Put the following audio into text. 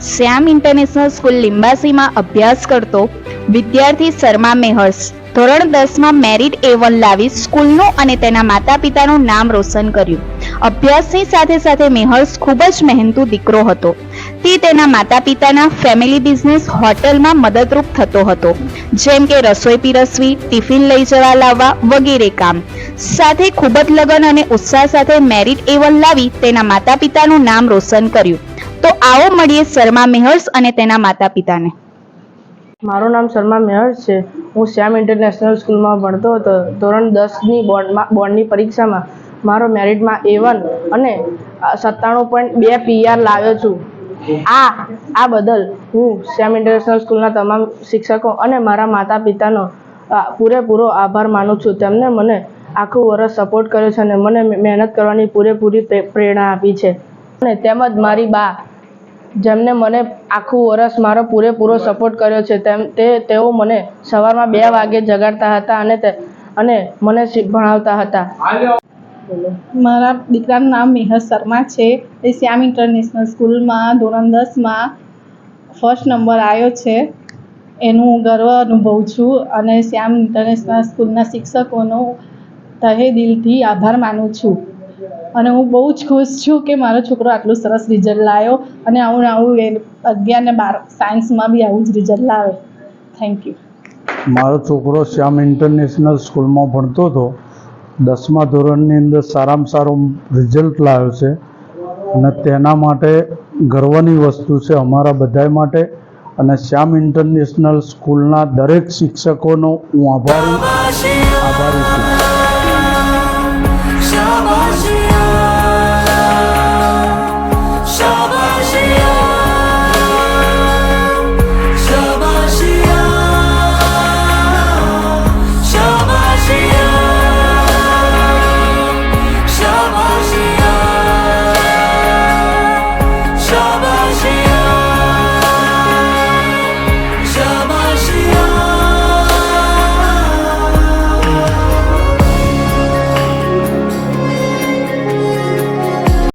શ્યામ international school લિંબાસીમાં અભ્યાસ કરતો વિદ્યાર્થી શર્મા મેહર્સ ધોરણ 10માં મેરિટ A1 લાવી સ્કૂલનું અને તેના માતા પિતાનું નામ રોશન કર્યું. અભ્યાસની સાથે સાથે મેહર્સ ખૂબ જ મહેનતુ દીકરો હતો. તે તેના માતા પિતાના ફેમિલી બિઝનેસ હોટલમાં મદદરૂપ થતો હતો, જેમ કે રસોઈ પીરસવી, ટિફિન લઈ જવા લાવવા વગેરે કામ. સાથે ખૂબ જ લગન અને ઉત્સાહ સાથે મેરિટ A1 લાવી તેના માતા પિતાનું નામ રોશન કર્યું. તો આવો મળીએ શર્મા મેહર્સ અને તેના માતા પિતાને. મારું નામ શર્મા મેહર્સ છે. હું શ્યામ ઇન્ટરનેશનલ સ્કૂલમાં ભણતો હતો. ધોરણ 10ની બોર્ડની પરીક્ષામાં મારો મેરિટમાં A1 અને 97.2 PR લાવ્યો છું. આ બદલ હું શ્યામ ઇન્ટરનેશનલ સ્કૂલના તમામ શિક્ષકો અને મારા માતા પિતાનો પૂરેપૂરો આભાર માનું છું. તેમને મને આખું વર્ષ સપોર્ટ કર્યો છે અને મને મહેનત કરવાની પૂરેપૂરી પ્રેરણા આપી છે. અને તેમજ મારી બા, જેમને મને આખું વર્ષ મારો પૂરેપૂરો સપોર્ટ કર્યો છે. તેઓ મને સવારમાં 2 વાગે જગાડતા હતા અને મને ભણાવતા હતા. મારા દીકરાનું નામ મેહર શર્મા છે. એ શ્યામ ઇન્ટરનેશનલ સ્કૂલમાં ધોરણ 10માં ફર્સ્ટ નંબર આવ્યો છે. એનું ગર્વ અનુભવું છું અને શ્યામ ઇન્ટરનેશનલ સ્કૂલના શિક્ષકોનો તહે દિલથી આભાર માનું છું. અને હું બહુ જ ખુશ છું કે મારો છોકરો આટલું સરસ રિઝલ્ટ લાવ્યો અને આવું 11 ને 12 સાયન્સમાં બી આવું જ રિઝલ્ટ લાવે. Thank you. મારો છોકરો શ્યામ ઇન્ટરનેશનલ સ્કૂલમાં ભણતો હતો. 10મા ધોરણની અંદર સારામાં સારું રિઝલ્ટ લાવ્યો છે અને તેના માટે ગર્વની વસ્તુ છે અમારા બધા માટે. અને શ્યામ ઇન્ટરનેશનલ સ્કૂલના દરેક શિક્ષકોનો હું આભારી છું.